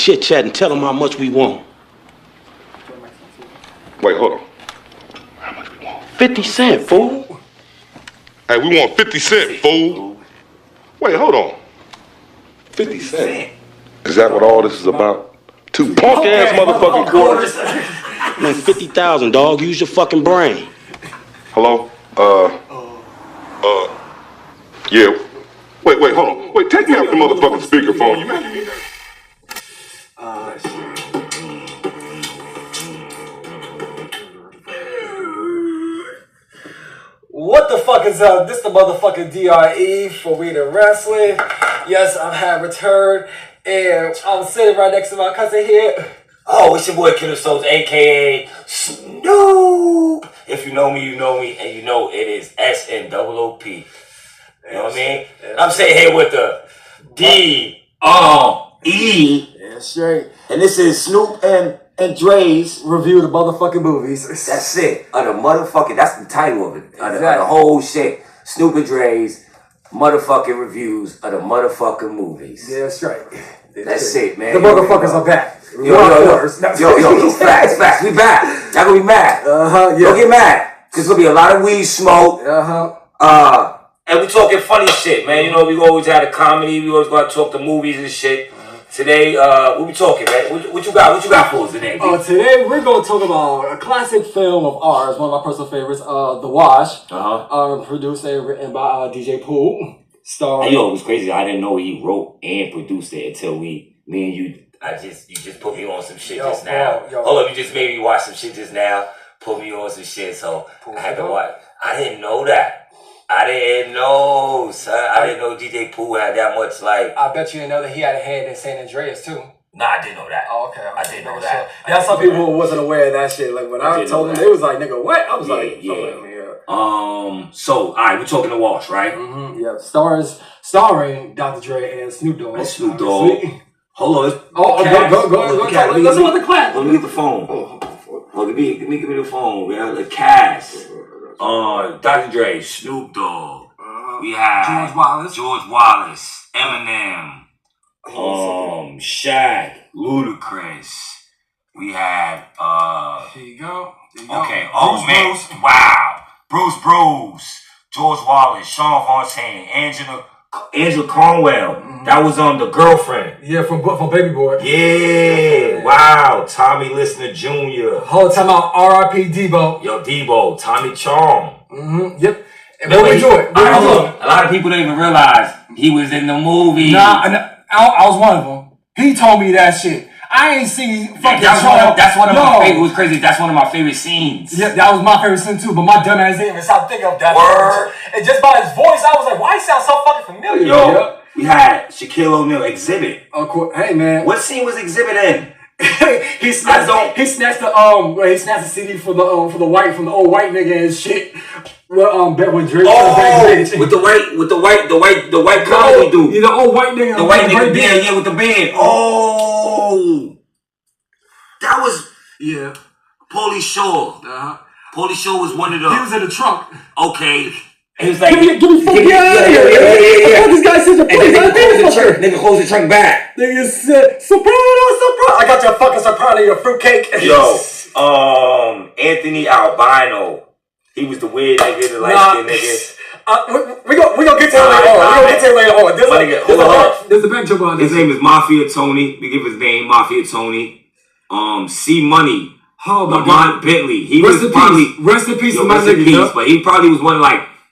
chit-chat and tell them how much we want. Wait, hold on. How much we want? 50 cents, fool. Hey, we want 50 cents, fool. Wait, hold on. 50 cents? Is that what all this is about? Two punk-ass motherfucking quarters? Man, 50,000, dog. Use your fucking brain. Hello? Yeah. Wait, hold on. Wait, take me off the motherfucking speakerphone. You making me... What the fuck is up? This the motherfucking DRE for We the Wrestling. Yes, I have returned, and I'm sitting right next to my cousin here. Oh, it's your boy Killer Souls, aka Snoop. If you know me, you know me, and you know it is SNOOP. You know what I mean? I'm sitting here with the D-R-E. Yeah, straight. And this is Snoop and Dre's Review the motherfucking movies. That's it. Of the motherfucking, that's the title of it. Of the whole shit. Snoop and Dre's motherfucking reviews of the motherfucking movies. Yeah, straight. That's it, man. The motherfuckers are back. Yo, facts. We back. Y'all gonna be mad. Yeah. Don't get mad. Cause there's gonna be a lot of weed smoke. And we talking funny shit, man. You know, we always had a comedy. We always gotta talk the movies and shit. Today, what we talking, man? What you got? What you got for us today? Today we're gonna talk about a classic film of ours, one of my personal favorites, The Wash. Produced and written by DJ Pooh. Hey, yo, it was crazy. I didn't know he wrote and produced it until me and you. You just put me on some shit just now. Hold up, you just made me watch some shit just now. Put me on some shit, so I had to watch. I didn't know that. I didn't know, son. I didn't know DJ Pooh had that much, like... I bet you didn't know that he had a hand in San Andreas, too. Nah, I didn't know that. Oh, okay. I didn't know that. There are some people who wasn't aware of that shit. Like, when I told them, they was like, nigga, what? I was So, alright, we're talking The Wash, right? Mm-hmm, yeah. Starring Dr. Dre and Snoop Dogg. And Snoop Dogg. Hold on. Go. Let's go with the class. Let me get the phone. Give me the phone. We have the cast. Dr. Dre, Snoop Dogg. We have George Wallace, Eminem, Shaq, Ludacris. We have Here you go. Okay. Oh man! Wow. Bruce, George Wallace, Sean Fontaine, Angela Conwell. Mm-hmm. That was on The Girlfriend. Yeah, from Baby Boy. Yeah. Wow. Tommy Listener Jr. Whole time out. R.I.P. Debo. Yo, Debo. Tommy Chong. Mm-hmm. Yep. And what we do it. A lot of people don't even realize he was in the movie. Nah, I was one of them. He told me that shit. I ain't seen fucking that's one of my favorite. It was crazy. That's one of my favorite scenes. Yeah, that was my favorite scene too. But my dumb ass didn't even stop thinking of that. Word. And just by his voice, I was like, why he sound so fucking familiar? Yo, we had Shaquille O'Neal Exhibit. Oh, cool. Hey man, what scene was Exhibit in? he snatched the CD from the old white nigga and shit. When Drake with the white comedy dude. Yeah, the old white nigga. The white nigga band, with the band. Oh, that was Pauly Shore. Pauly Shore was one of the. He was in the trunk. Okay. He was like, give me fucking out of here. Yeah. This guy says the police. Nigga close the trunk back. Nigga said, Soprano. I got your fucking Soprano, your fruitcake. Yo, Anthony Albino. He was the weird nigga, the light-skinned nigga. We gonna get to him later on. There's a big joke on this. His name is Mafia Tony. We give his name, Mafia Tony. C Money. Oh my God. Bentley. Rest in peace, my nigga. But he probably was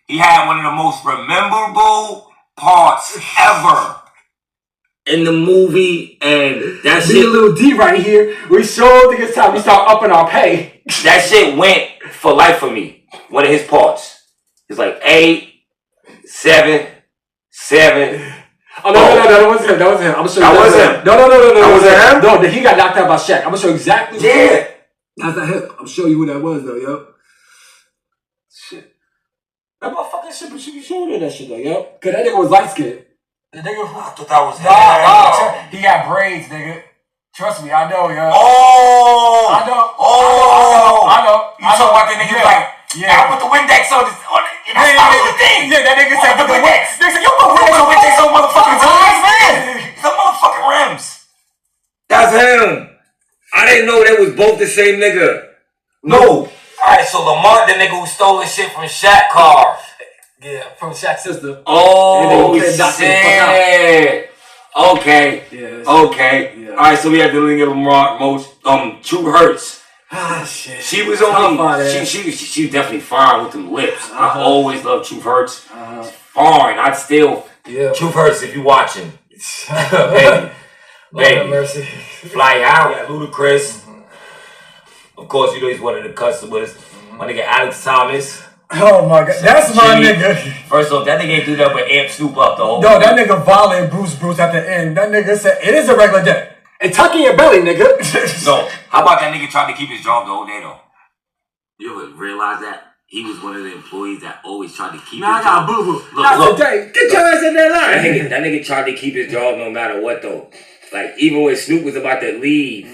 he had one of the most memorable parts ever in the movie, and that shit. A little D right here. We sure think it's time we start upping our pay. That shit went for life for me. One of his parts. It's like 8, 7, 7. Oh, no, that wasn't him. I'm gonna show you. That was him. No. That wasn't him? No, he got knocked out by Shaq. I'm gonna show you exactly. Yeah. That's not him. I'm showing you who that was, though, yo. Shit. That motherfucking shit, but you showing me that shit, though, yo. Cause that nigga was light skinned. The nigga who. I thought that was him. Nah, he got braids, nigga. Trust me, I know, yo. Oh! I know. You talking about the nigga I put the Windex on this. That's not the thing. Yeah, that nigga said put the Windex. Nigga said, yo, put Windex on motherfucking tires, man. The motherfucking rims. That's that's him. I didn't know they was both the same nigga. No. Alright, so Lamont, the nigga who stole his shit from Shaq car. Yeah, from Shaq's sister. Oh, shit. Okay. Yeah, okay. Yeah. Alright, so we had the nigga Lamont True Hurts. Ah, shit. She was only, she was definitely fine with them lips. I always loved True Hurts. Fine. I'd still, True Hurts if you watching. Baby. Mercy. Fly out. Yeah, Ludacris. Of course, you know he's one of the customers. My nigga Alex Thomas. Oh my god, that's my nigga. First off, that nigga ain't do that but amp Snoop up the whole. No, that nigga violated Bruce at the end. That nigga said it is a regular day. And tuck in your belly, nigga. No, how about that nigga trying to keep his job the whole day though? You ever realize that? He was one of the employees that always tried to keep his job. Nah, boo-boo. Not today. Get your ass in that line. That nigga tried to keep his job no matter what though. Like even when Snoop was about to leave.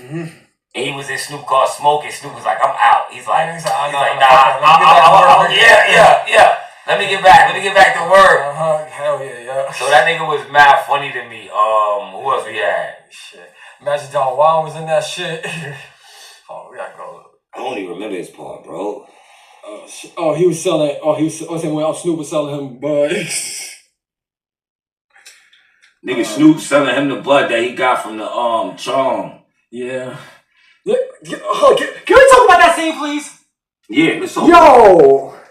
And he was in Snoop car smoking. Snoop was like, I'm out. He's like, nah. Yeah. Let me get back to work. Hell yeah. So that nigga was mad funny to me. Who else we had? Shit. Magic John Wild was in that shit. Oh, we gotta go. I don't even remember his part, bro. Oh shit. Oh, he was selling. Snoop was selling him bud. Nigga Snoop selling him the bud that he got from the Chong. Yeah. Can we talk about that scene, please? Yeah, let's talk.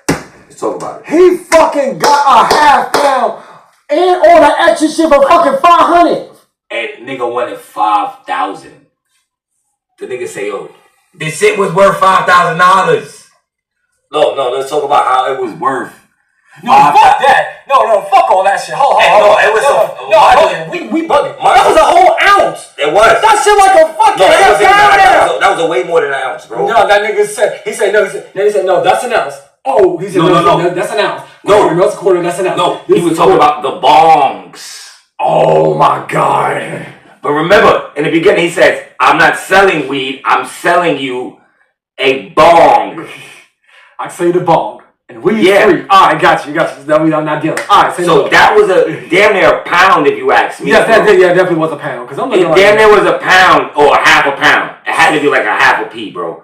Let's talk about it. He fucking got a half pound and all the extra shit for fucking 500. And nigga wanted 5,000. The nigga say, yo, this shit was worth $5,000. No, let's talk about how it was worth. No, fuck that. No, fuck all that shit. Hold on. It was we bugging. That was a whole ounce. It was. That shit like a fucking half pound. That was a way more than an ounce, bro. No, that nigga said, he said, no, that's an ounce. Oh, he said, no, that's an ounce. That's a quarter, that's an ounce. No, he was talking about the bongs. Oh my God. But remember, in the beginning he says, I'm not selling weed, I'm selling you a bong. I sell you the bong. And weed's free. Alright, got you. That we are not dealing. Alright, so that was a damn near a pound if you ask me. Yes, that definitely was a pound. Cause I'm looking damn near was a pound or a half a pound. It had to be like a half a pea, bro.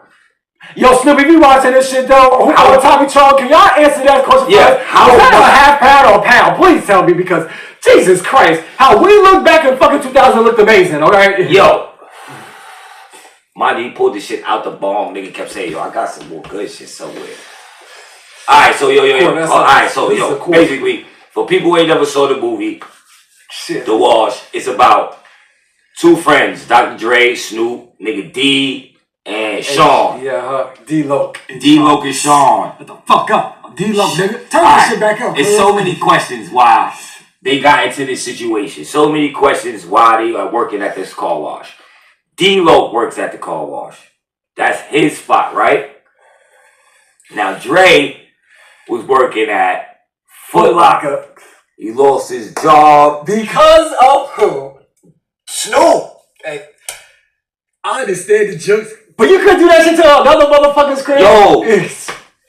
Yo, Snoopy, you watching this shit though? Tommy Chong, can y'all answer that question? Yeah. How is that a half pound or a pound? Please tell me, because Jesus Christ, how we look back in fucking 2000 looked amazing, alright? Yo. Mind he pulled this shit out the bomb. Nigga kept saying, yo, I got some more good shit somewhere. Alright, so yo. Alright, so yo, basically, for people who ain't never saw the movie, The Wash, it's about two friends, Dr. Dre, Snoop, nigga D, and Sean. Yeah, D-Loc. D-Loc and Sean. Shut the fuck up. D-Loc, nigga. Turn that shit back up. There's so many questions why they got into this situation. So many questions why they are working at this car wash. D-Loc works at the car wash. That's his spot, right? Now, Dre was working at Foot Locker. He lost his job. Because of who? Snoop. Hey, I understand the jokes, but you couldn't do that shit to another motherfucker's crib.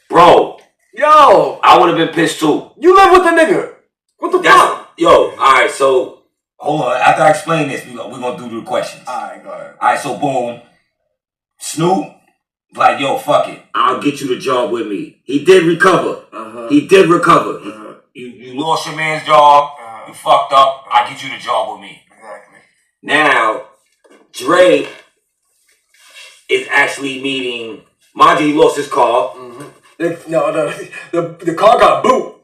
Bro. Yo. I would have been pissed too. You live with the nigga. What the fuck? Yo, alright, so hold on. After I explain this, we're gonna do the questions. Alright, go ahead. Alright, so boom. Snoop, like, yo, fuck it. I'll get you the job with me. He did recover. He did recover. You lost your man's job. You fucked up. I'll get you the job with me. Exactly. Now, Dre is actually meeting. Mind you, he lost his car. The car got boot.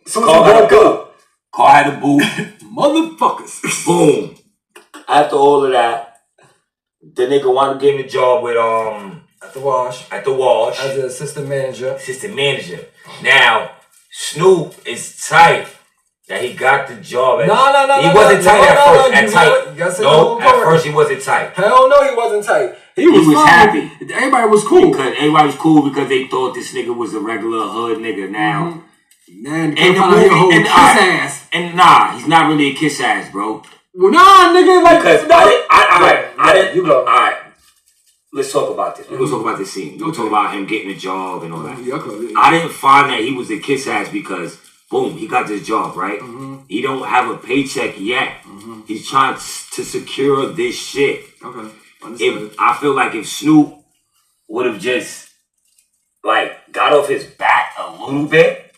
Car had a boot. Motherfuckers. Boom. After all of that, the nigga wanted to give him a job with At the wash. As an assistant manager. Now, Snoop is tight that he got the job. No. He wasn't tight at first. At first he wasn't tight. Hell no, he wasn't tight. He was happy. Everybody was cool. Everybody was cool because they thought this nigga was a regular hood nigga now. And the kiss ass. And nah, he's not really a kiss ass, bro. Well, nah, nigga, like because I didn't. You go. All right. Let's talk about this. We're going to talk about this scene. We're going to talk about him getting a job and all that. I didn't find that he was a kiss ass because, boom, he got this job, right? He don't have a paycheck yet. He's trying to secure this shit. I feel like if Snoop would have just like got off his back a little bit,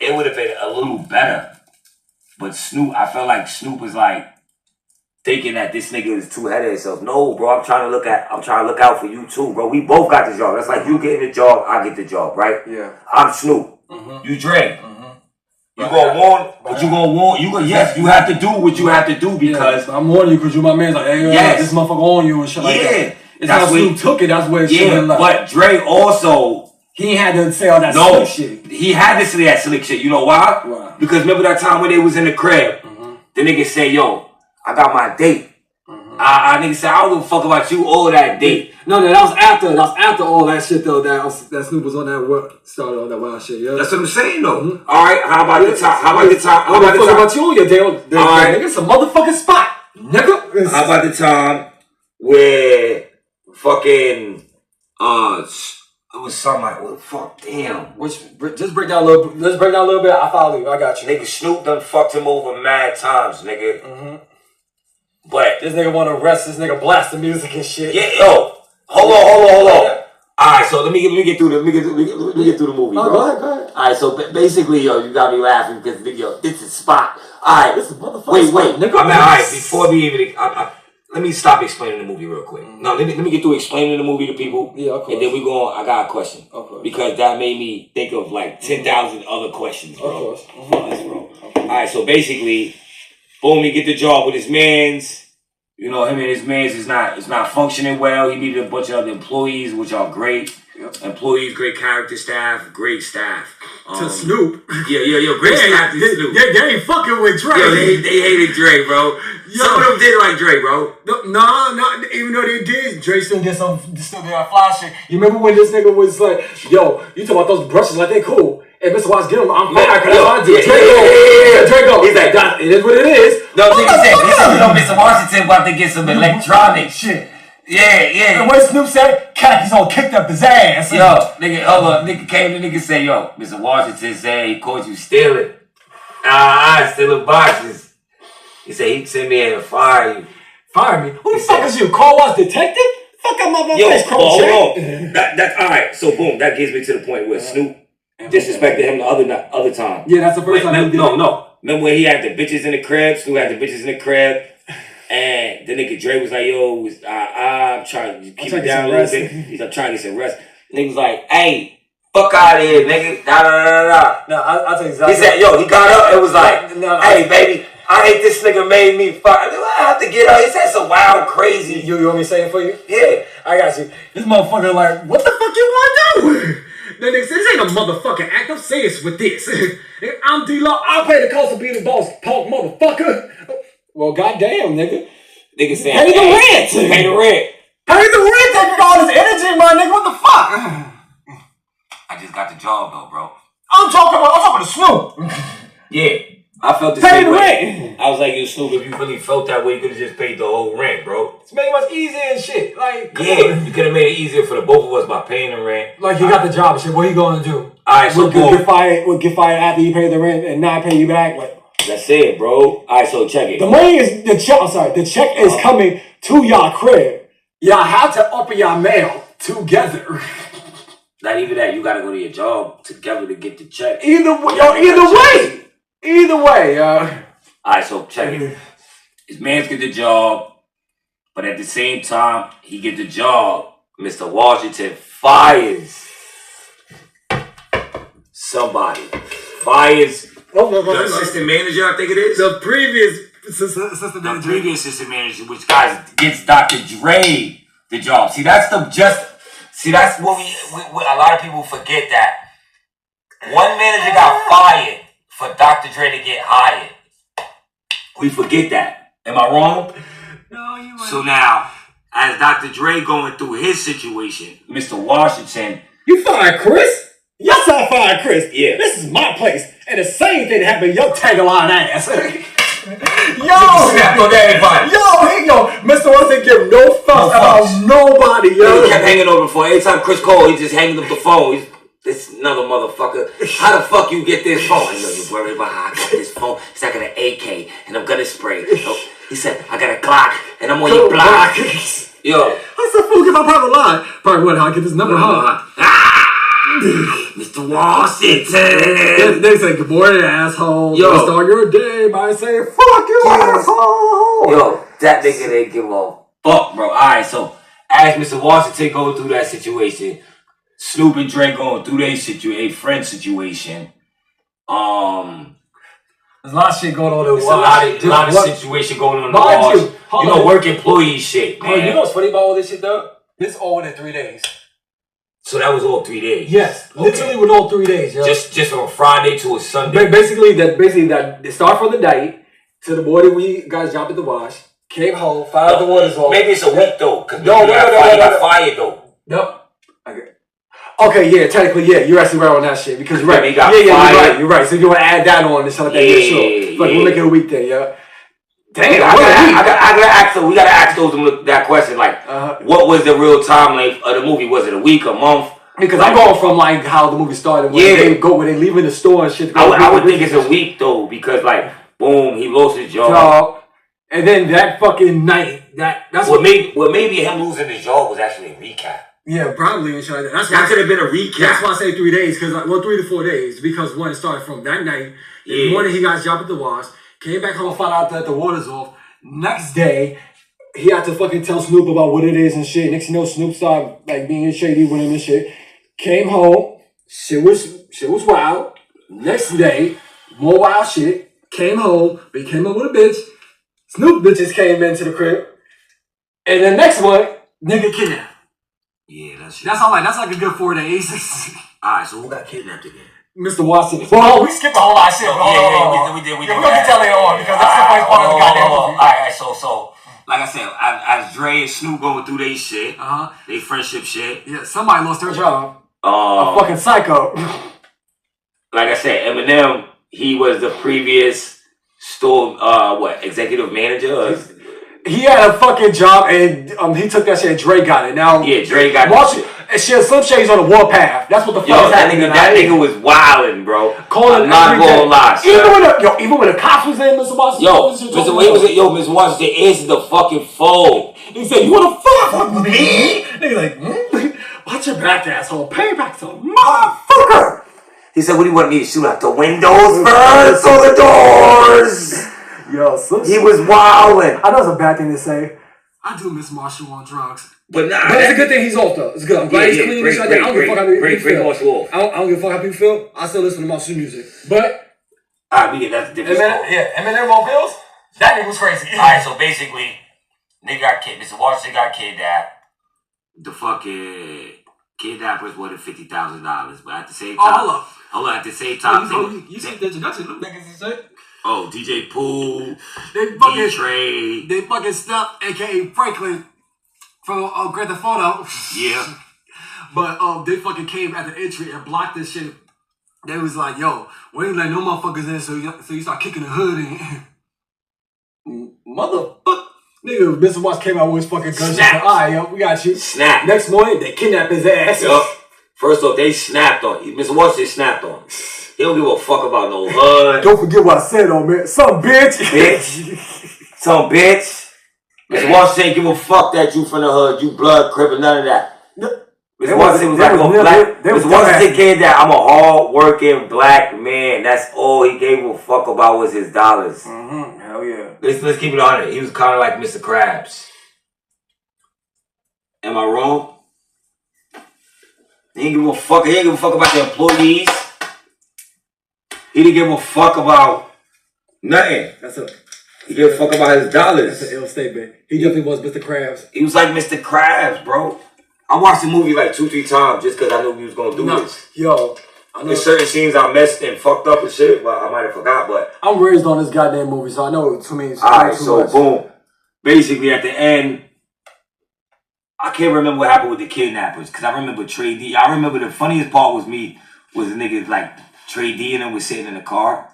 it would have been a little better. But Snoop, I felt like Snoop was like thinking that this nigga is too ahead of himself. No, bro, I'm trying to look out for you too, bro. We both got the job. That's like you getting the job, I get the job, right? Yeah. I'm Snoop. You Dre. You gonna warn, but you gonna warn. Yes, you have to do what you have to do because I'm warning you because you my man's like, hey, this motherfucker on you and shit like that. It's how Snoop took it. That's where it should have left. But Dre also he had to say all that slick shit. He had to say that slick shit. You know why? Why? Because remember that time when they was in the crib, the nigga said, "Yo, I got my date." I nigga said, "I don't give a fuck about you or that date." No, that was after all that shit though. That Snoop was on that work, started all that wild shit. Yeah, that's what I'm saying though. All right, how about the time? How about the time? How about the time? About you on your day? All right, nigga, it's a motherfucking spot, nigga. How about the time where fucking it was something like, well, fuck, damn. Just break down a little. Let's break down a little bit. I follow you. I got you. Nigga, Snoop done fucked him over mad times, nigga. But this nigga want to arrest this nigga, blast the music and shit. Yeah, yo, hold on. All right, so let me get through the movie, bro. Go ahead. All right, so basically, yo, you got me laughing because yo, this is spot. All right, this is motherfucker. Wait, nigga. I mean, all right, before we even, let me stop explaining the movie real quick. No, let me get through explaining the movie to people. Yeah, of course. And then we go on. I got a question. Of course. Because that made me think of like 10,000 other questions, bro. Of course. Bro. All right, so basically, boom, he get the job with his mans. You know, him and his mans is not functioning well. He needed a bunch of other employees, which are great. Yep. Employees, great character staff, great staff. To Snoop. Yeah, great staff to Snoop. They ain't fucking with Dre. Yo, they hated Dre, bro. Some of them did like Dre, bro. No, even though they did, Dre still did that fly shit. You remember when this nigga was like, yo, you talk about those brushes like they cool. Hey, Mr. Watts, get him. I'm fine, because that's what I do. Dre go. He's like, it is what it is. No, nigga said, you know, Mr. Washington about to get some electronic shit. Yeah. And what Snoop said, Khakis on kicked up his ass. Yo, nigga, nigga came to nigga said, yo, Mr. Washington said he caught you stealing. Stealing boxes. He said he'd send me in to fire you. Fire me? Who the fuck is you? Car wash detective? Fuck out my face, hold on. That's all right. So boom, that gets me to the point where Snoop disrespected him the other time. Yeah, that's the first time he did. No. Remember when he had the bitches in the crib? Snoop had the bitches in the crib. And the nigga Dre was like, yo, I'm trying to keep it down a little bit. He's like, trying to get some rest. Nigga was like, hey, fuck out of here, nigga. Nah. No, I'll tell you exactly. He said, yo, he got up and was like, hey, baby, I hate this nigga made me fuck. I have to get up. He said some wild, crazy. You want me to say it for you? Yeah. I got you. This motherfucker like, what the fuck you want to do? That nigga said, this ain't a motherfucking act. I'm serious with this. I'm D-Law. I'll pay the cost of being the boss, punk motherfucker. Well, goddamn, nigga. Nigga said, pay the rent. Pay the rent. Pay the rent. Take all this energy, my nigga. What the fuck? I just got the job, though, bro. I'm talking to Snoop. Yeah. I felt the same way. I was like, you Snoop, if you really felt that way, you could have just paid the whole rent, bro. It's made it much easier and shit. Like, come on. You could have made it easier for the both of us by paying the rent. Like, you got the job and shit. What are you going to do? All right, so get fired after you pay the rent and not pay you back? Like, that's it, bro. All right, so check it. The money is the check. I'm sorry, the check is coming to y'all crib. Y'all have to open y'all mail together. Not even that. You gotta go to your job together to get the check. Either way. All right, so check it. His man's get the job, but at the same time he get the job, Mr. Washington fires somebody. The assistant manager, I think it is. The previous assistant manager. The previous assistant manager, which gets Dr. Dre the job. See, that's what a lot of people forget that. One manager got fired for Dr. Dre to get hired. We forget that. Am I wrong? No, you ain't. So now, as Dr. Dre going through his situation, Mr. Washington. You fired Chris? Yes, I fired Chris. Yeah. This is my place. And the same thing happened to your Tangaline ass. Snapped on everybody. Yo, Mr. Washington give no fucks about nobody, yo. He kept hanging over the phone. Every time Chris called, he just hanging up the phone. This another motherfucker. How the fuck you get this phone? I know you're worried about how I got this phone. He said, I got an AK and I'm gonna spray. He said, I got a Glock and I'm on your block. Yo. I said, fool, get my private line. Private what? How I get this number, huh? Mr. Washington. They say, good morning, asshole. Yo. Start your day by saying, fuck you, asshole. Yo, that nigga didn't give a fuck, bro. Alright, so as Mr. Washington going through that situation, Snoop and Dre going through a friend situation. There's a lot of shit going on. There's a lot of situation going on in the wash. You know, work employee shit, man. You know what's funny about all this shit, though? This all within 3 days. So that was all 3 days? Yes. Okay. Literally with all 3 days, yo. Just from a Friday to a Sunday? Basically, they start from the night to the morning we guys dropped at the wash, came home, fired the waters off. Maybe it's a week, though. Because no, got fired, though. Nope. Okay, yeah, technically, yeah, you're actually right on that shit because you're right. You're right. So you want to add that on and stuff like that? Yeah, sure. Like we'll make it a weekday, yeah. Damn, I gotta ask. We gotta ask those that question. Like, what was the real time length of the movie? Was it a week, a month? Because I'm going from like how the movie started. When they leaving the store and shit. I would think it's a week though, because like, boom, he lost his job. And then that fucking night, that's what maybe him losing his job was actually a recap. Yeah, probably. That could have been a recap. That's why I say 3 days, because 3 to 4 days, because one, it started from that night. The morning he got dropped at the wash, came back home, found out that the water's off. Next day, he had to fucking tell Snoop about what it is and shit. Next thing you know, Snoop started like being shady with him and shit. Came home, shit was wild. Next day, more wild shit. Came home, but he came home with a bitch. Snoop bitches came into the crib. And then next one, nigga kidnapped. Yeah, that's like a good 4 days. Alright, so who got kidnapped again? Mr. Washington. Well, we skipped a whole lot of shit. We did. We're gonna get that later on because that's the first part of the goddamn movie. Alright, so like I said, as Dre and Snoop going through their shit, they friendship shit. Yeah, somebody lost their job. A fucking psycho. Like I said, Eminem, he was the previous store executive manager. He had a fucking job and he took that shit and Dre got it. Now Dre got it. And shit, Slim Shady's on the warpath. That's what the fuck is happening. That nigga was wildin', bro. Calling I'm not gonna lie, even when the cops was in, Mr. Washington. Mr. Washington answered the fucking phone. He said, "You wanna fuck with me?" Nigga like, watch your back, asshole. Payback, some motherfucker. He said, "What do you want me to shoot out the windows first or the doors?" Yo, he was wildin'. I know it's a bad thing to say. I do miss Marshall on drugs. But it's a good thing he's off though. It's good. I'm glad he's clean and shit. I don't give a fuck how people feel. I don't give a fuck how people feel. I still listen to Marshall music. But we get that's a different story. Eminem on pills? That nigga was crazy. Alright, so basically, nigga got kidnapped. Mr. Washington got kidnapped. The fucking kidnappers wanted $50,000, but at the same time, hold on. At the same time, you see the introduction, them niggas and shit. Oh, DJ Pool, D-Trade. They fucking stuffed, a.k.a. Franklin, from Grand Theft Auto. Yeah. But they fucking came at the entry and blocked this shit. They was like, yo, we ain't let no motherfuckers in, so you start kicking the hood in. Motherfucker. Nigga, Mr. Watts came out with his fucking gun. Alright, yo, we got you. Snap. Next morning, they kidnapped his ass. Yup. First off, they snapped on him. Mr. Washington snapped on him. He don't give a fuck about no hood. Don't forget what I said, man. Some bitch. Some bitch. Mr. Washington ain't give a fuck that you from the hood, you blood, crip, and none of that. Mr. Washington was like, Mr. Washington gave that, I'm a hard-working black man. That's all he gave a fuck about was his dollars. Mm-hmm. Hell yeah. Let's keep it on it. He was kind of like Mr. Krabs. Am I wrong? He didn't give a fuck. He didn't give a fuck about the employees. He didn't give a fuck about nothing. He gave a fuck about his dollars. That's an ill statement. He definitely was Mr. Krabs. He was like Mr. Krabs, bro. I watched the movie like 2-3 times just because I knew he was gonna do this. Yo, I know there's certain scenes I messed and fucked up and shit, but I might have forgot. But I'm raised on this goddamn movie, so I know it to me. Alright, so boom. Basically, at the end, I can't remember what happened with the kidnappers because I remember Trey D. I remember the funniest part was the niggas like Trey D and them was sitting in the car.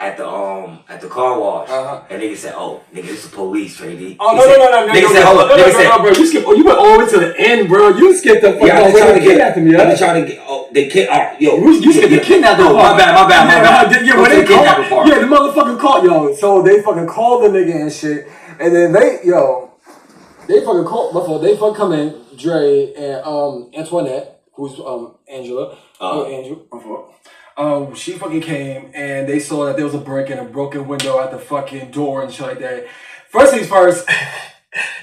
at the car wash, and nigga said, "Oh, nigga, this is the police, shady." Oh no! Nigga said, "Hold up." Nigga said, bro, you skipped. You went all the way to the end, bro. You skipped the fucking. Yeah, they trying to get after me. They trying to get. Oh, they kid. Yo, you skipped the kidnapping. No, my bad. Yeah, when they called, the motherfucking called, yo. So they fucking called the nigga and shit, and then they fucking called. Before they fucking come in, Dre and Antoinette, who's Angela, Angel. She fucking came and they saw that there was a brick and a broken window at the fucking door and shit like that. First things first,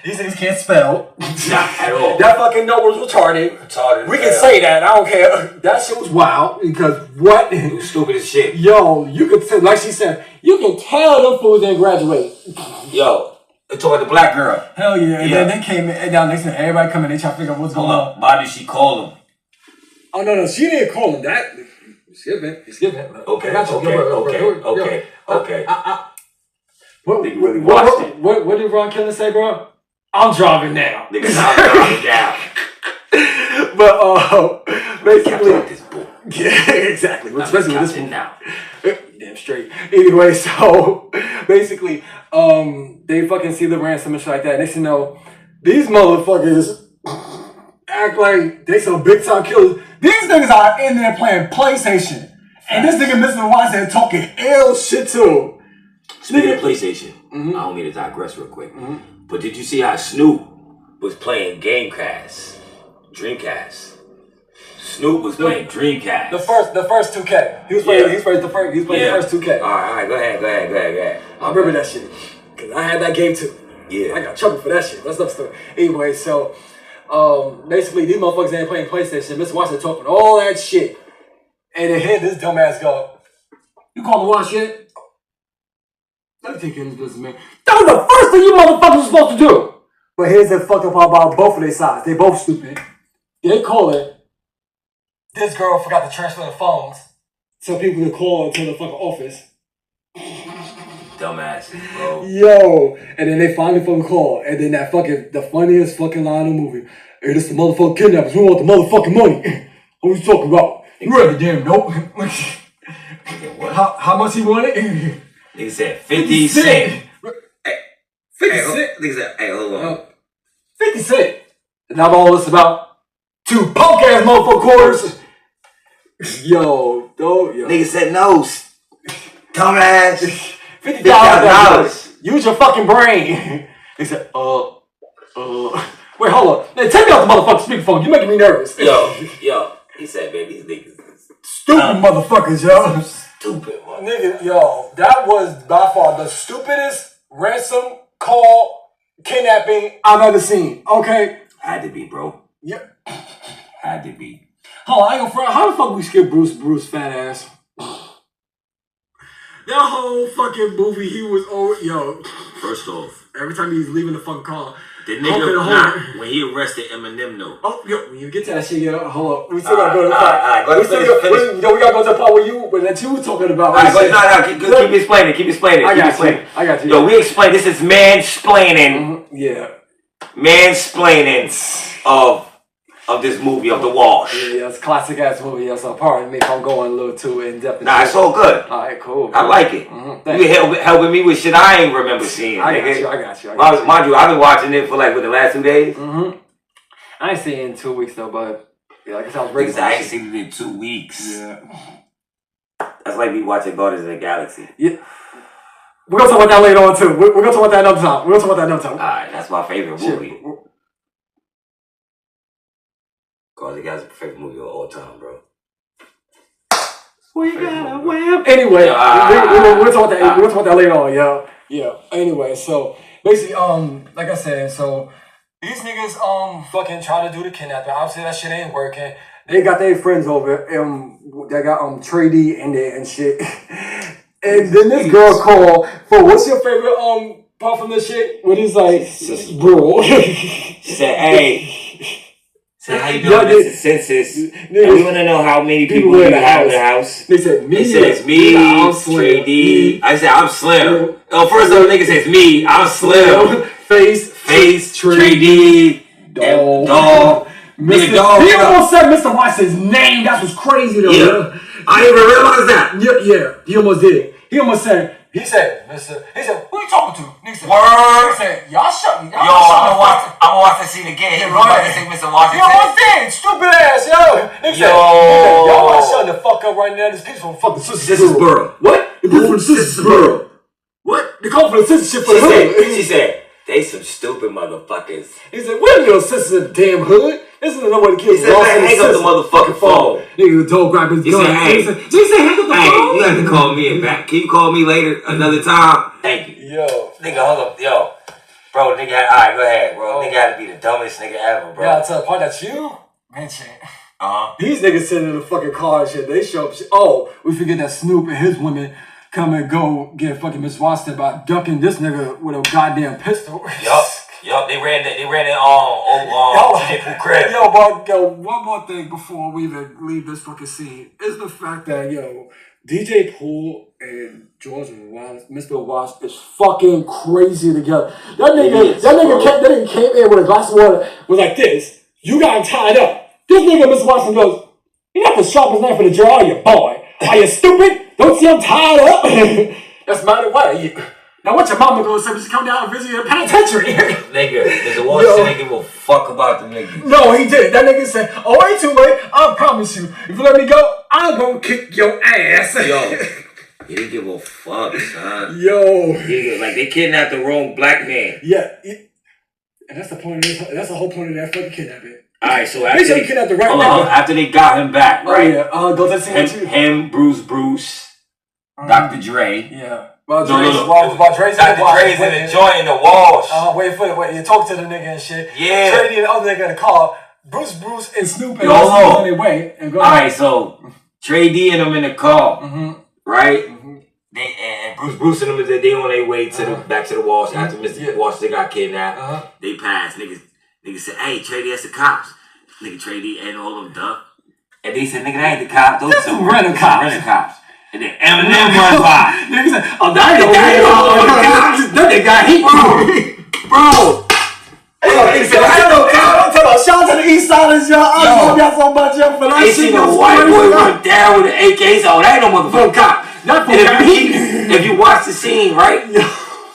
these things can't spell. Not at all. That fucking note was retarded. We can say that. I don't care. That shit was wild because what? It was stupid as shit. Yo, you could tell, like she said, you can tell them fools didn't graduate. Yo, they told the black girl. Hell yeah. And then they came in and down next to everybody coming. They trying to figure out what's going on. Why did she call him? Oh no, she didn't call him that. Skip it. Okay. What did Ron Killer say, bro? I'm driving now. Niggas, I'm driving down. But basically, this book. Yeah, exactly. Especially with this one now. Damn straight. Anyway, so basically, they fucking see the ransom and shit like that. Next thing you know, these motherfuckers act like they some big time killers. These niggas are in there playing PlayStation. And this nigga Mr. Watson talking ill shit too. Speaking of PlayStation, I don't mean to digress real quick. But did you see how Snoop was playing Dreamcast? Snoop was playing Dreamcast. The first 2K. He was playing the first 2K. Alright, go ahead. I remember that shit. Cause I had that game too. Yeah. I got trouble for that shit. That's another story. Anyway, so basically these motherfuckers ain't playing PlayStation. Mr. Watson talking all that shit. And then here this dumbass go, you call the watch yet? Let me take care of this business, man. That was the first thing you motherfuckers were supposed to do. But here's the fucked up part about both of their sides. They both stupid. They call it. This girl forgot to transfer the phones so people could call to the fucking office. Dumbasses, bro. Yo, and then they finally fucking call, and then the funniest fucking line in the movie. Hey, this the motherfucking kidnappers. We want the motherfucking money. What you talking about? You read the damn note. How much he wanted? They said 50 cents. 50 cents? They said, hey, hold on. 50 cents. And now all this about 2 punk ass motherfucking quarters. Yo. Nigga said no. Dumbass. $50. Use your fucking brain. They said, wait, hold up. Hey, take me off the motherfucking speakerphone. You're making me nervous. Yo. He said, baby, these niggas stupid motherfuckers, yo. Stupid one. Nigga, yo, that was by far the stupidest ransom call kidnapping I've ever seen. Okay? Had to be, bro. Yeah. Had to be. Hold on, I ain't gonna front. How the fuck we skip Bruce fat ass? That whole fucking movie, he was yo. First off, every time he's leaving the fucking car. The nigga, when he arrested Eminem, though. Oh, yo, when you get to that shit, yo, hold up. We still gotta go to the part. We gotta go to the part that you were talking about. Keep explaining. I got you. Yo, we explain. This is mansplaining. Yeah. Mansplaining of this movie, of The Wash. Yeah, it's a classic ass movie. Yeah, so pardon me if I'm going a little too in depth. Nah, it's all good. Alright, cool. I like it. You helping me with shit I ain't remember seeing. I got you. Mind you, I've been watching it for the last 2 days. I ain't seen it in 2 weeks though, but yeah, like I said, I was ready. I ain't seen it in 2 weeks. Yeah. That's like me watching Guardians of the Galaxy. Yeah. We're gonna talk about that later on too. We're gonna talk about that another time. Alright, that's my favorite movie. Guardians of the Galaxy is my favorite movie of all time, bro. We got a wham. Anyway, we'll talk about that later on, yo. Yeah. Anyway, so basically, like I said, so these niggas fucking try to do the kidnapping. Obviously that shit ain't working. They got their friends over. They got Shady and shit. And then this girl called for what's your favorite part from this shit? What is like, bro? She said, hey. So how you doing? This is census. And we want to know how many people you have in the house. They said me. It says me, shady. I said I'm slim. Oh, first of all, nigga says me. I'm slim. Face, shady. Dog. Mr. Dog. He almost said Mr. Watson's name. That's what's crazy though. Yeah. I didn't even realize that. Yeah. He almost did. He almost said, he said, who you talking to? Nigga said, Word. He said, y'all shut me. Yo, I'm gonna watch that scene again. He was about to say Mr. Washington. Yo, what's that? Stupid ass, yo. Nigga said, y'all want to shut the fuck up right now. This piece from fucking Sistersboro. What? The people from Sistersboro. What? They call for the sister shit for the hood. She said, they some stupid motherfuckers. He said, what are your sisters in the damn hood? This is nobody kids. He said, hang up the motherfucking phone. Nigga, the dog grab his gun. He said, hang up the phone. You have to call me back. Can you call me later another time? Thank you. Yo. Nigga, hold up. Yo. Bro, nigga, alright, go ahead, bro. Nigga had to be the dumbest nigga ever, bro. Yeah, I tell the part that you mentioned. These niggas sitting in the fucking car and shit. They show up. Oh, we forget that Snoop and his women come and go get fucking Miss Watson by ducking this nigga with a goddamn pistol. Yup, they ran it on DJ crib. Yo, one more thing before we even leave this fucking scene is the fact that, DJ Poole and George Wallace, Mr. Wallace is fucking crazy together. That nigga came in with a glass of water, was like this. You got him tied up. This nigga, Mr. Watson goes, you got the sharpest knife in the drawer, you boy. Are you stupid? Don't see I'm tied up? That's my way. Now what your mama gonna say when she come down and visit you in the penitentiary? Nigga, Mr. Watson nigga give a fuck about the nigga. No, he did. That nigga said, oh, ain't too late. I promise you. If you let me go, I'm gonna kick your ass. Yo, he didn't give a fuck, son. Yo. Like they kidnapped the wrong black man. Yeah. And that's the point of this. That's the whole point of that fucking kidnapping. Alright, so after they kidnapped the right man. After they got him back, right? Oh, yeah. Go to the scene him, Bruce, Dr. Dre. Yeah. Well, Dre's in the joint in the walls. Wait. You talk to the nigga and shit. Yeah. Shady and the other nigga in the car. Bruce, and Snoop and on their way. Alright, so Trey D and them in the car, right? They and Bruce and them they on their way to the back to the Walsh after Mr. Washington got kidnapped. They passed. Niggas said, hey, Trey D, that's the cops. Nigga Trey D and all of them duck. And they said, nigga, that ain't the cops. Those are some random cops. And then Eminem runs by. Nigga said, oh, that got heat. Bro. I'm talking about shout out to the East Siders, y'all. I love y'all so much, y'all, for that they shit. See the white boy run down with an AK. So that ain't no motherfucking cop. If you watch the scene, right?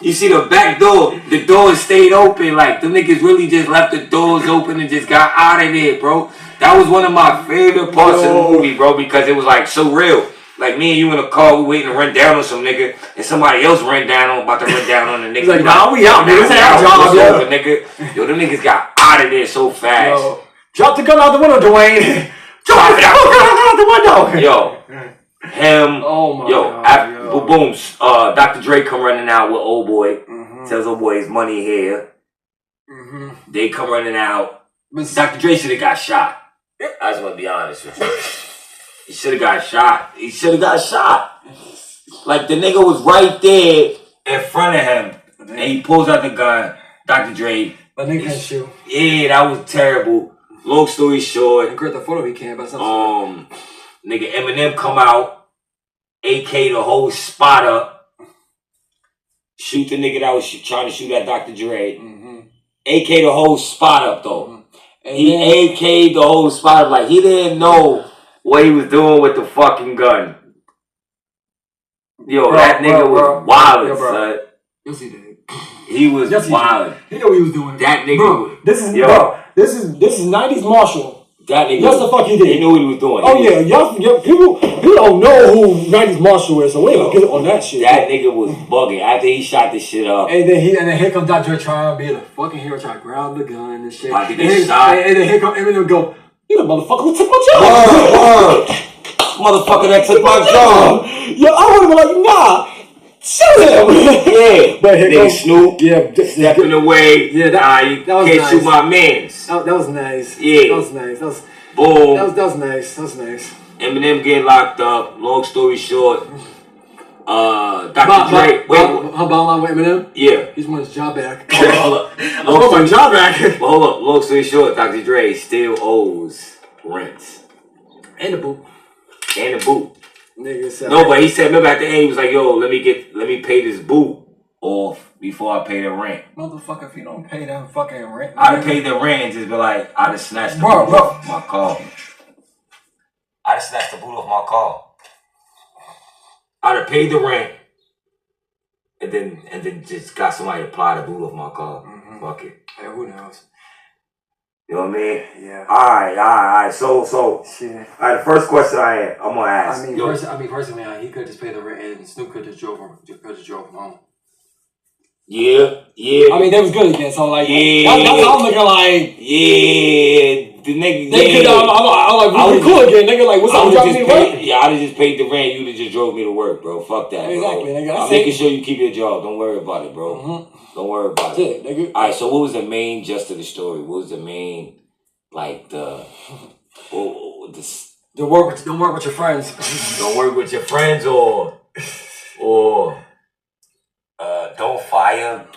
You see the back door. The door stayed open. Like, the niggas really just left the doors open and just got out of there, bro. That was one of my favorite parts of the movie, bro, because it was, like, so real. Like, me and you in a car, we waiting to run down on some nigga, and somebody else about to run down on the nigga. Like, nah, we out, nigga. This ain't our job, nigga. Yo, them niggas got out of there so fast. Yo, drop the gun out the window, Dwayne. Drop it out the window. Yo, him. Oh my God. Boom. Dr. Dre come running out with old boy. Tells old boy his money here. They come running out. Dr. Dre should have got shot. I just want to be honest with you. He should have got shot. Like, the nigga was right there in front of him. And he pulls out the gun. Dr. Dre. But nigga can't shoot. Yeah, that was terrible. Long story short. And grab the photo he can, but nigga Eminem come out. AK the whole spot up. Shoot the nigga that was trying to shoot at Dr. Dre. AK the whole spot up, though. He AK'd the whole spot up. Like, he didn't know what he was doing with the fucking gun. Yo, that nigga was wildin', son. Yes, he did. He was wildin'. He knew what he was doing. That nigga This is 90s Marshall. That nigga. Yes, the fuck he did. He knew what he was doing. Oh, yeah. People don't know who 90s Marshall is, so we ain't gonna get on that shit. That nigga was bugging after he shot this shit up. And then here comes Dr. Dre trying to be the fucking hero, trying to grab the gun and shit. About to get shot. And then here comes Eminem go, you the motherfucker who took my job. Motherfucker that took my job. Yo, I would've been like, nah. Shoot him! Yeah, but here goes Snoop. Yeah, stepping away. Yeah, that was can't nice. Shoot my mans. That was nice. Yeah, that was nice. That was boom. That was nice. That was nice. Eminem getting locked up. Long story short, Dr. Dre. How about with Eminem? Yeah, he's want his job back. Hold up. I want my job back. But hold up. Long story short, Dr. Dre still owes rent and the boot. Nigga said, no, but he said, remember at the end, he was like, yo, let me pay this boot off before I pay the rent. Motherfucker, if you don't pay that fucking rent. I'd have paid the rent and just be like, I'd have snatched the boot off my car. I'd have snatched the boot off my car. I'd have paid the rent and then just got somebody to pry the boot off my car. Fuck it. Hey, who knows? You know what I mean? Yeah. All right. So, shit. All right. The first question I'm gonna ask. I mean, personally, he could just pay the rent, and Snoop could just drove him home. Yeah. I mean, they was good again, so like, yeah. That's how I'm looking like. Yeah. The nigga. They could. I'm like, we cool again, nigga. Like, what's up? Driving me to work? Yeah, I'd have just paid the rent. You'd have just drove me to work, bro. Fuck that. Exactly, bro. nigga. I'm making sure you keep your job. Don't worry about it, bro. Don't worry about it. Nigga. All right. So, what was the main gist of the story? What was the main, like Don't work with your friends. Don't work with your friends, or don't fire.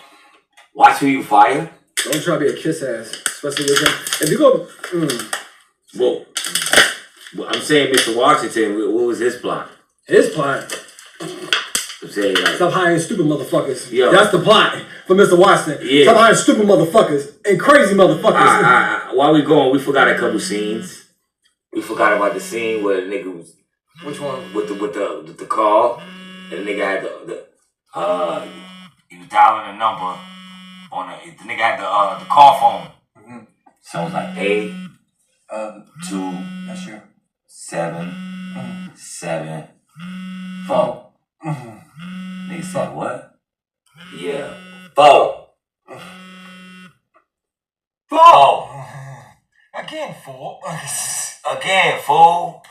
Watch who you fire. Don't try to be a kiss ass, especially with him. If you go, Well, I'm saying Mr. Washington. What was his plot? His plot. I'm saying like, Stop hiring stupid motherfuckers. Yo. That's the plot for Mr. Washington. Yeah. Stop hiring stupid motherfuckers and crazy motherfuckers. While we going, we forgot a couple scenes. We forgot about the scene where the nigga was. Which one? With the call, and the nigga had the he was dialing a number on the nigga had the call phone. So it was like 8, 2, That's you. 7, 7, 4. Nigga said what? Yeah, 4. 4. Again, fool. Again, fool.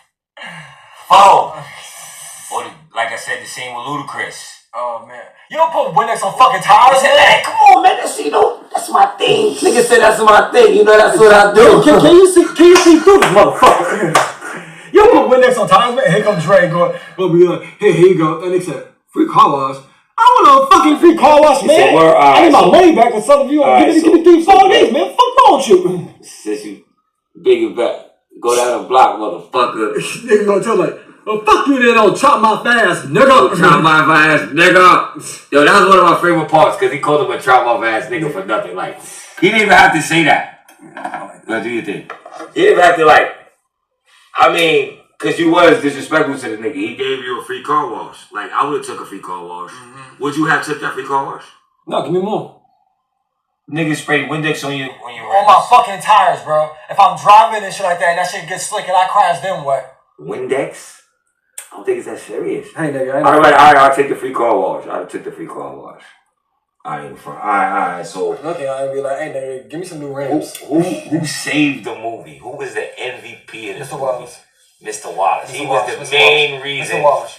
4. Or like I said, the scene with Ludacris. Oh man, you don't put Windex on fucking tires, Hey, come on, man. That's my thing. Nigga said that's my thing. You know that's what I do. Can you see through this motherfucker? You don't put Windex on tires, man. Here comes Dre we'll be like, hey, here you go. And they said, free car wash. I want a fucking free car wash, man. I need my money back, and some of you give me 3, 4 days, man. Fuck wrong with you? Since you big and back, go down the block, motherfucker. Nigga gonna tell like, oh fuck you, then don't chop my fast, nigga. Chop my ass, nigga. Yo, that was one of my favorite parts because he called him a chop my ass nigga for nothing. Like, he didn't even have to say that. What do you think? He didn't have to, like, I mean, because you was disrespectful to the nigga. He gave you a free car wash. Like, I would have took a free car wash. Would you have took that free car wash? No, give me more. Niggas sprayed Windex on you on my fucking tires, bro. If I'm driving and shit like that, and that shit gets slick and I crash, then what? Windex? I don't think it's that serious. Hey, nigga. All right, I'll take the free car wash. I'll take the free car wash. I ain't front. All right. So okay, I'll be like, hey, nigga, give me some new rims. Who saved the movie? Who was the MVP of this movie? Wallace. Mr. Wallace. He was the main reason. Mr. Wallace.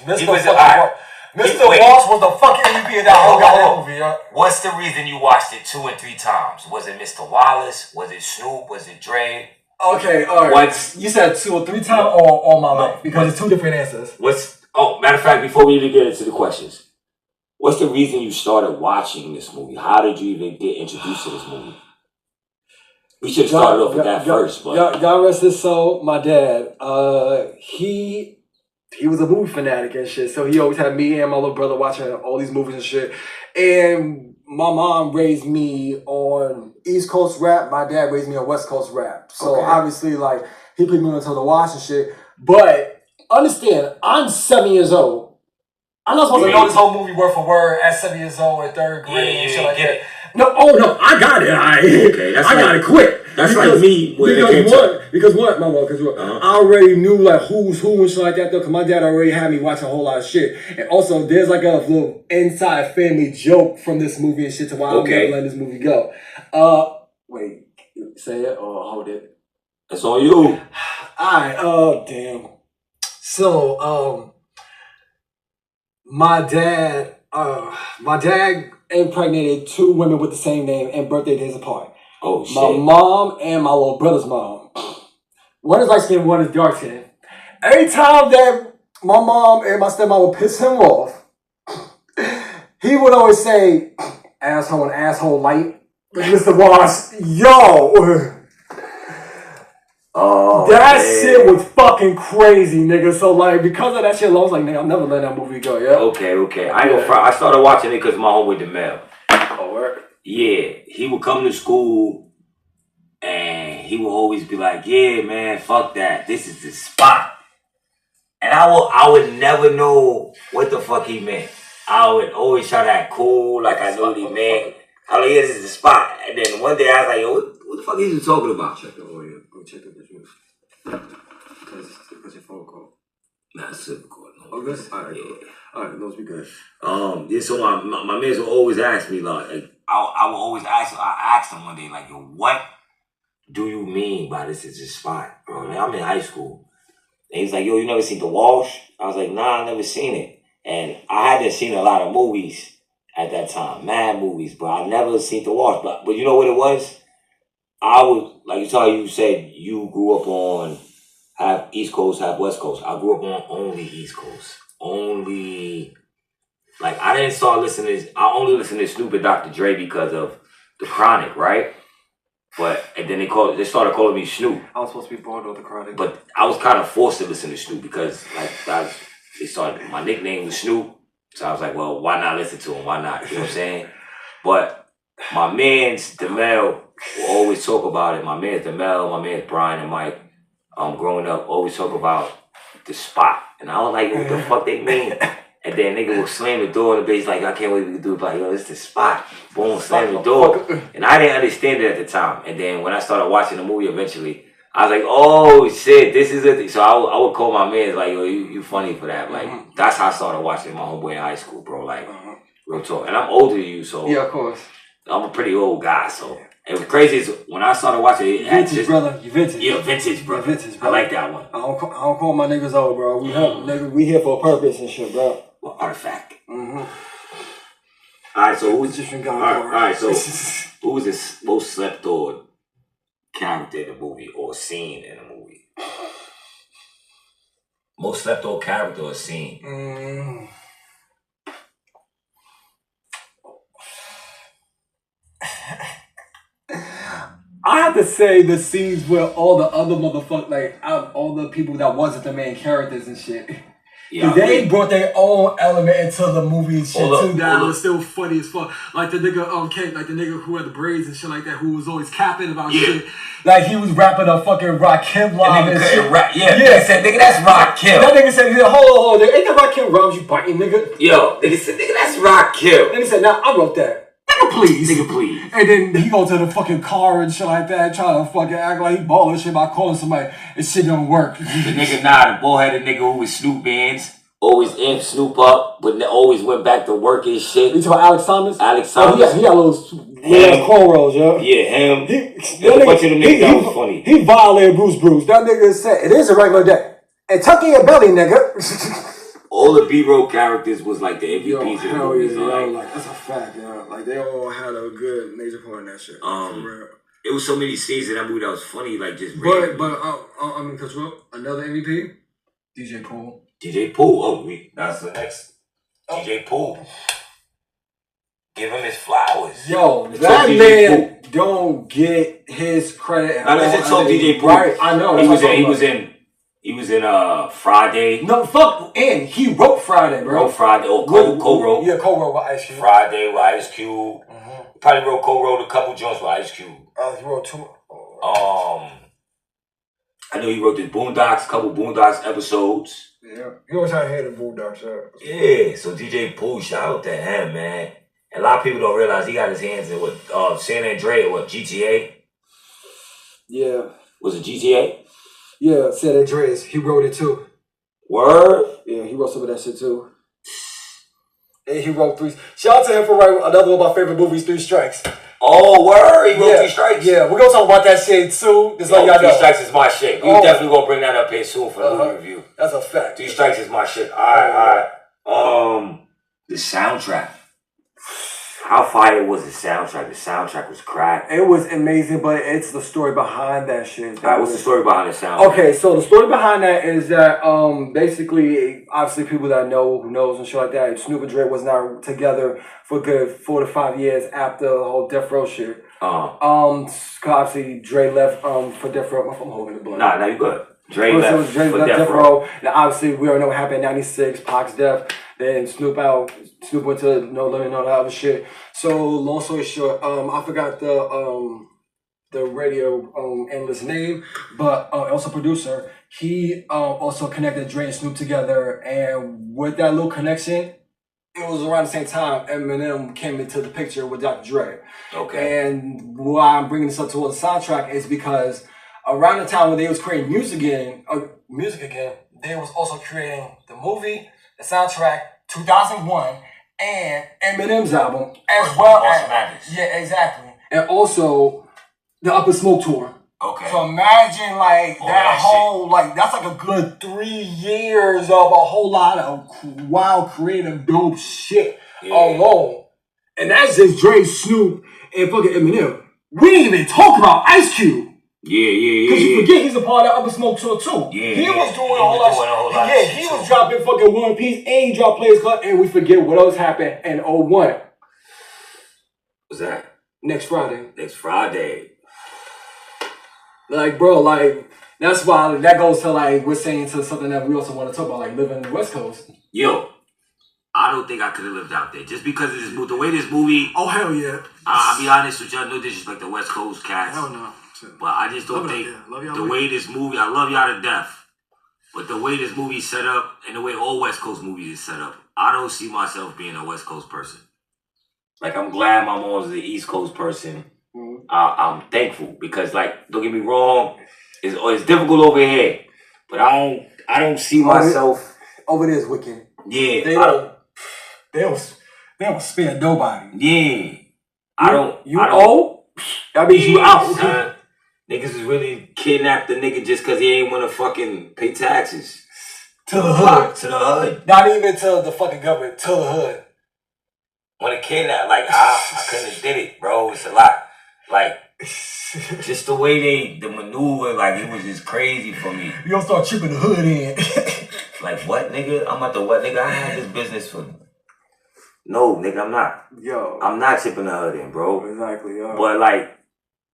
Mr. Wallace was the fucking MVP of that whole goddamn movie, yeah. What's the reason you watched it 2 and 3 times? Was it Mr. Wallace? Was it Snoop? Was it Dre? Okay, all right. You said 2 or 3 times or all my life? Because it's 2 different answers. Matter of fact, before we even get into the questions, what's the reason you started watching this movie? How did you even get introduced to this movie? We should have started off with that first. But God rest his soul, my dad, he was a movie fanatic and shit. So he always had me and my little brother watching all these movies and shit. And my mom raised me on East Coast rap. My dad raised me on West Coast rap. So obviously, like, he put me onto the watch and shit. But understand, I'm 7 years old. I'm not supposed to know this whole movie word for word at 7 years old in 3rd grade and shit like that. No, I got it. I got it quick. That's like me. Because I already knew like who's who and shit like that though. Cause my dad already had me watch a whole lot of shit. And also, there's like a little inside family joke from this movie and shit to why I'm never letting this movie go. Wait, say it or hold it. It's on you. Alright. Damn. So, my dad impregnated 2 women with the same name and birthday days apart. Oh, shit. My mom and my little brother's mom. One is light skinned, one is dark skinned. Every time that my mom and my stepmom would piss him off, he would always say, asshole and asshole light. Mr. Wallace, yo. That shit was fucking crazy, nigga. So, like, because of that shit, I was like, nigga, I'm never letting that movie go, yeah? Okay. I started watching it because my homie the mail. Oh, word? Yeah, he would come to school and he would always be like, yeah, man, fuck that. This is the spot. And I would never know what the fuck he meant. I would always try to act cool, like I knew these man. I was like, yeah, this is the spot. And then one day I was like, yo, what the fuck are you talking about? Check the audio. Go check the visuals. Because your phone call. Nah, it's super cool. Oh, good? Alright, yeah. Alright, those be good. Yeah, so my mans will always ask me, like I will always ask him, I asked him one day, like, yo, what do you mean by this is a spot, bro? Like, I'm in high school. And he's like, yo, you never seen The Walsh? I was like, nah, I never seen it. And I hadn't seen a lot of movies at that time, mad movies, but I never seen The Walsh. But you know what it was? I was, like you said, you grew up on half East Coast, half West Coast. I grew up on only East Coast. Only, like, I didn't start listening to, I only listened to Snoop and Dr. Dre because of The Chronic, right? And then they started calling me Snoop. I was supposed to be born with The Chronic. But I was kind of forced to listen to Snoop because, like, my nickname was Snoop. So I was like, well, why not listen to him? Why not? You know what I'm saying? But my mans, DeMel, will always talk about it. My mans, DeMel, my mans, Brian and Mike, growing up, always talk about the spot. And I was like, what the fuck they mean? And then nigga will slam the door in the base like, I can't wait to do it. Like, yo, it's the spot. Boom, slam the door. And I didn't understand it at the time. And then when I started watching the movie eventually, I was like, oh shit, this is it. So I would call my man like, yo, you funny for that. Like, that's how I started watching my homeboy in high school, bro. Like, real talk. And I'm older than you, so. Yeah, of course. I'm a pretty old guy, so. And what's crazy is when I started watching it, vintage, brother. You vintage. Yeah, vintage, bro. Vintage, bro. I like that one. I don't call my niggas old, bro. We here for a purpose and shit, bro. Well, artifact. Mm-hmm. Alright, so who's just who was the most slept on character in the movie or scene in the movie? Most slept on character or scene? I have to say the scenes where all the other motherfuckers, like all the people that wasn't the main characters and shit. Yeah, they brought their own element into the movie and shit too. That was still funny as fuck. Like the nigga, like the nigga who had the braids and shit like that, who was always capping about shit. Like he was rapping a fucking Rakim line and shit. They said, nigga, that's Rakim. That nigga said, hold on, ain't that Rakim rhymes you biting, nigga? Yo, nigga said, nigga, that's Rakim. Then he said, nah, I wrote that. Nigga, please. Nigga, please. And then he go to the fucking car and shit like that, trying to fucking act like he balling shit by calling somebody. This shit don't work. The nigga, the bullheaded nigga who was Snoop bands. Always amped Snoop up, but always went back to work his shit. You talking about Alex Thomas? Alex Thomas. Oh, he got little cornrows, yo. Yeah, him. A bunch of them niggas, that was funny. He violated Bruce. That nigga said, it is a regular day. And tuck in your belly, nigga. All the B-roll characters was like the MVPs of the movies. Yeah, like, that's a fact, yo. Like, they all had a good major part in that shit. It was so many scenes in that movie that was funny, like just But I mean, cause another MVP? DJ Poole. DJ Poole, that's the next. DJ Poole. Give him his flowers. Yo, that man don't get his credit. I just told DJ Poole. Right, I know. He was in Friday. No, fuck, and he wrote Friday, bro. Wrote Friday, or co-wrote. Yeah, co-wrote with Ice Cube. Friday with Ice Cube. Probably co-wrote a couple joints with Ice Cube. He wrote two. I know he wrote the couple Boondocks episodes. Yeah, he always had to hear the Boondocks. Yeah, so DJ Poole, shout out to him, man. And a lot of people don't realize he got his hands in what San Andreas, GTA. Yeah. Was it GTA? Yeah, San Andreas. He wrote it too. Word? Yeah, he wrote some of that shit too. And he wrote 3. Shout out to him for writing another one of my favorite movies, 3 Strikes. Oh, word? He wrote 3 Strikes? Yeah, we're gonna talk about that shit soon. Just like y'all know. 3 Strikes is my shit. We definitely gonna bring that up here soon for the movie review. That's a fact. 3 Strikes is my shit. Alright. The soundtrack. How fire was the soundtrack? The soundtrack was crack. It was amazing, but it's the story behind that shit. Alright, what's the story behind the soundtrack? Okay, so the story behind that is that basically, obviously people that know, who knows and shit like that, Snoop and Dre was not together for good 4 to 5 years after the whole Death Row shit. Obviously Dre left for Death Row. I'm holding the blood. Nah, you good. Dre left for Death Row. And obviously we already know what happened in 96, Pac's death. Then Snoop went to No Limit and all that other shit. So long story short, I forgot the radio analyst's name, but also producer. He also connected Dre and Snoop together, and with that little connection, it was around the same time Eminem came into the picture with Dr. Dre. Okay. And why I'm bringing this up towards the soundtrack is because around the time when they was creating music again, they was also creating the movie, the soundtrack, 2001, and Eminem's album, as well as yeah, exactly, and also the Up in Smoke tour. Okay. So imagine like that whole shit. Like that's like a good 3 years of a whole lot of wild, creative, dope shit alone, and that's just Dre, Snoop, and fucking Eminem. We didn't even talk about Ice Cube. Yeah. Because you forget he's a part of Up in Smoke tour too. Yeah. He was doing a whole lot. Yeah, he was dropping fucking One Piece, and he dropped Players Club, and we forget what else happened in 01. What's that? Next Friday. Next Friday. Like, bro, like, that's why that goes to, like, we're saying to something that we also want to talk about, like, living in the West Coast. Yo, I don't think I could have lived out there. Just because of this movie, the way this movie... Oh, hell yeah. I'll be honest with y'all, no disrespect the West Coast cats. Hell no. But I just don't think the way this movie... I love y'all to death. But the way this movie's set up, and the way all West Coast movies is set up, I don't see myself being a West Coast person. Like, I'm glad my mom's the East Coast person. I'm thankful because, like, don't get me wrong, it's difficult over here, but I don't see myself over there is wicked. Yeah, they don't spare nobody. Yeah, I don't. That means you out. Niggas is really kidnapped the nigga just because he ain't want to fucking pay taxes to the hood. To the hood. Not even to the fucking government. To the hood. When a kidnap, like I couldn't have did it, bro. It's a lot. Like, just the way the maneuver, like, it was just crazy for me. You gonna start chipping the hood in. Like, what, nigga? I'm at the what, nigga? I had this business for... No, nigga, I'm not. Yo. I'm not chipping the hood in, bro. Exactly, yo. But, like,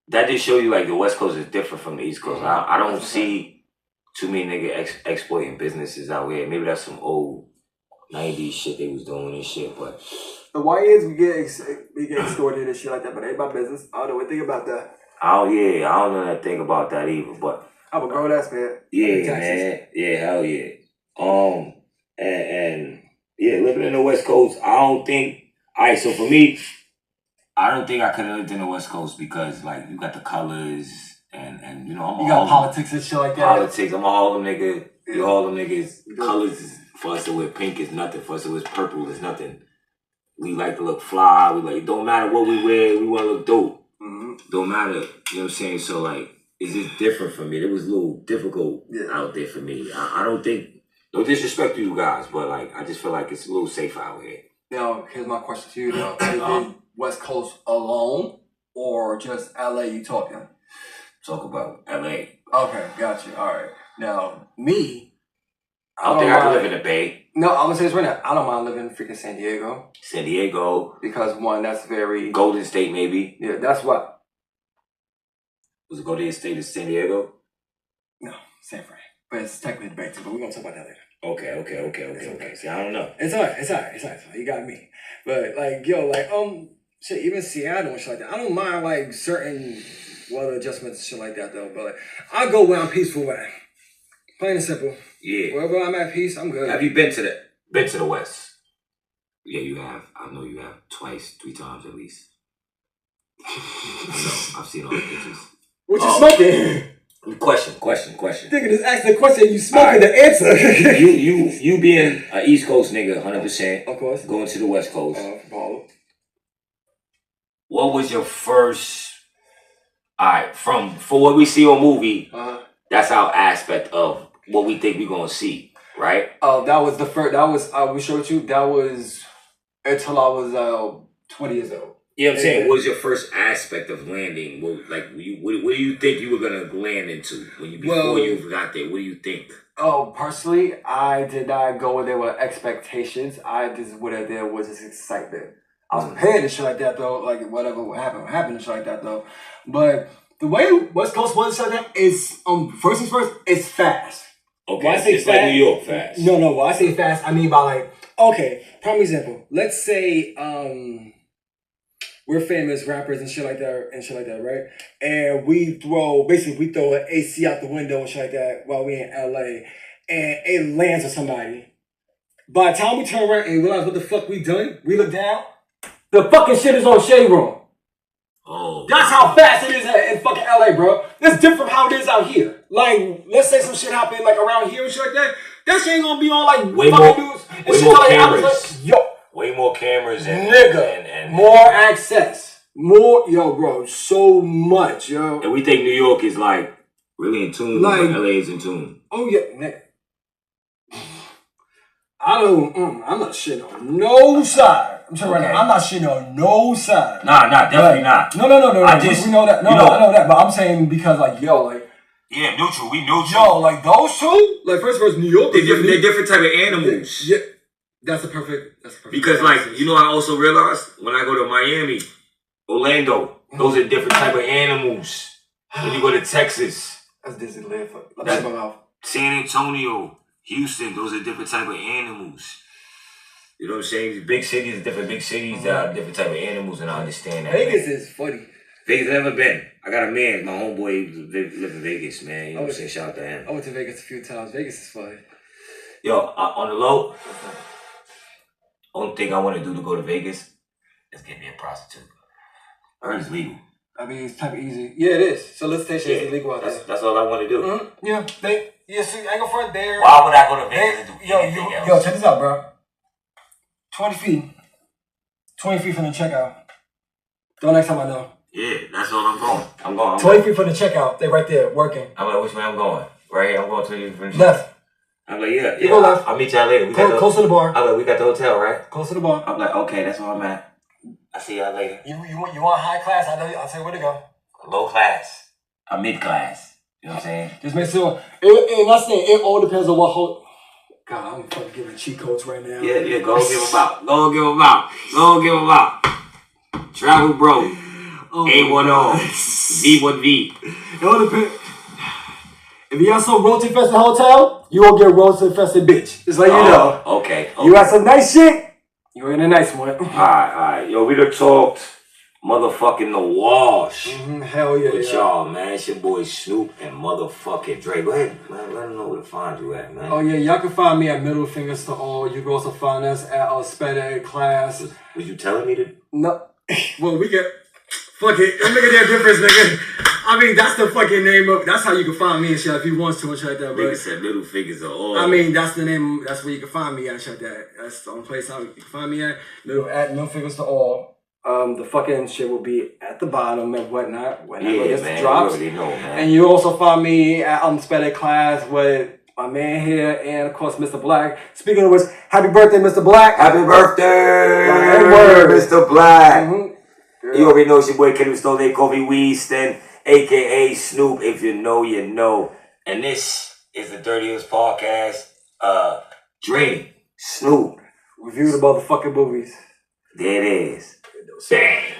that just show you, like, the West Coast is different from the East Coast. I don't see too many niggas exploiting businesses out here. Maybe that's some old 90s shit they was doing and shit, but... The YNs, we get extorted and shit like that, but it ain't my business. I don't know what think about that. Oh, yeah. I don't know that thing about that either, but... I'm a grown ass man. Yeah, man. Yeah, hell yeah. And yeah, living in the West Coast, I don't think... Alright, so for me, I don't think I could have lived in the West Coast because, like, you got the colors and you know, I'm you got politics and shit like that. Politics. I'm a Harlem nigga. Yeah. You Harlem niggas. Colors is, for us to wear pink is nothing. For us to wear purple is nothing. We like to look fly. We like, it don't matter what we wear. We want to look dope. Don't matter. You know what I'm saying? So, like, it's just different for me. It was a little difficult out there for me. I don't think, no disrespect to you guys, but, like, I just feel like it's a little safer out here. Now, here's my question to you, though. Is it West Coast alone or just LA you talking? Talk about LA. Okay, got you. All right. Now, me, I don't think I can live in the Bay. No, I'm gonna say this right now. I don't mind living in freaking San Diego. San Diego. Because one, that's very... Golden State, maybe. Yeah, that's what... Was it Golden State in San Diego? No, San Fran. But it's technically the Bay too, but we're gonna talk about that later. Okay. See, I don't know. It's alright. You got me. But, like, yo, like, shit, even Seattle and shit like that. I don't mind, like, certain weather adjustments and shit like that, though. But, like, I go where I'm peaceful at. Plain and simple. Yeah. Wherever I'm at peace, I'm good. Have you been to the West? Yeah, you have. I know you have. Twice, 3 times at least. I know. I've seen all the pictures. What you smoking? Question. Nigga, just ask the question. You smoking the answer. you being an East Coast nigga, 100%. Of course. Going to the West Coast. Follow. What was your first? All right, for what we see on movie, that's our aspect of what we think we're gonna see, right? Oh, that was the first. That was I will show it you. That was until I was 20 years old. You know what I'm saying? What was your first aspect of landing? What do you think you were gonna land into before you got there? What do you think? Oh, personally, I did not go there with expectations. I just what I did was just excitement. I was prepared and shit like that though. Like whatever would happen and shit like that though. But the way West Coast was shut down is first things first, it's fast. Okay, I say it's fast, like New York fast. No. When I say fast, I mean by like prime example. Let's say we're famous rappers and shit like that, right? And we throw an AC out the window and shit like that while we in LA, and it lands on somebody. By the time we turn around and realize what the fuck we done, we look down, the fucking shit is on Shade Room. Oh. That's how fast it is in fucking LA, bro. That's different from how it is out here. Like, let's say some shit happen like around here and shit like that. That shit ain't gonna be on like way fucking more, news. And way shit more like, cameras. I was like, yo. Way more cameras and Nigga. and more access. More, yo, bro. So much, yo. And we think New York is like really in tune. Like LA is in tune. Oh, yeah, nigga. I'm not shitting on no side. I'm telling you right now, I'm not shitting on no side. Nah, definitely not. No. We know that. No, I know that. But I'm saying because, like, yo, like. Yeah, neutral. We neutral. Yo, like those two, like first New York. They're different type of animals. Yeah. That's a perfect. Because, like, you know, I also realized when I go to Miami, Orlando, those are different type of animals. When you go to Texas, that's Disneyland. San Antonio, Houston, those are different type of animals. You know what I'm saying? These big cities, different big cities, different type of animals, and I understand that. Vegas is funny. Vegas, I've never been. I got a man, my homeboy, live in Vegas, man. You know what I'm saying? Shout out to him. I went to Vegas a few times. Vegas is funny. Yo, on the low, only thing I want to do to go to Vegas is get me a prostitute. I heard it's legal. I mean, it's type of easy. Yeah, it is. So let's take it's illegal out there. That's all I want to do. Mm-hmm. Yeah, see, I ain't go front there. Why would I go to Vegas and do anything else? Yo, check this out, bro. 20 feet. 20 feet from the checkout. Go next time I know. Yeah, that's all I'm going. I'm going. 20 feet from the checkout. They right there, working. I'm like, which way I'm going? Right here, I'm going 20 feet from the checkout. Left. I'm like, yeah. You go left. I'll meet y'all later. Close to the bar. I'm like, we got the hotel, right? Close to the bar. I'm like, okay, that's where I'm at. I'll see y'all later. You want high class? I'll tell you where to go. Low class. I'm mid class. You know what I'm saying? Just make sure. And that's it. It all depends on what whole. God, I'm fucking giving cheat codes right now. Yeah, go give them out. Go give them out. Travel Bro. A10. V1V. It all depends. If you got some roach infested hotel, you won't get a roach infested bitch. Just like you know. Okay. You got some nice shit, you're in a nice one. Alright. Yo, we done talked motherfucking the wash. Hell yeah. With y'all, man. It's your boy Snoop and motherfucking Dre. Go ahead, man. Let them know where to find you at, man. Oh yeah, y'all can find me at Middle Fingers to All. You can also find us at Sped Class. Was you telling me to? No. Well, we get. Fuck it. Look at that difference, nigga. I mean, that's the fucking name of. That's how you can find me and shit if you want to and shit like that, bro. Nigga said Middle Fingers to All. I mean, that's the name. That's where you can find me at shit like that. That's the only place you can find me at. Middle Fingers to All. The fucking shit will be at the bottom and whatnot whenever this drops. You already know, man. And you also find me at Sped Class with my man here and of course Mr. Black. Speaking of which, happy birthday, Mr. Black. Happy birthday, Mr. Black. You already know it's your boy Kenny Stone, Kobe Weaston, aka Snoop. If you know, you know. And this is the DirtyHeelz podcast. Dre, Snoop. Review the motherfucking movies. There it is. Bang.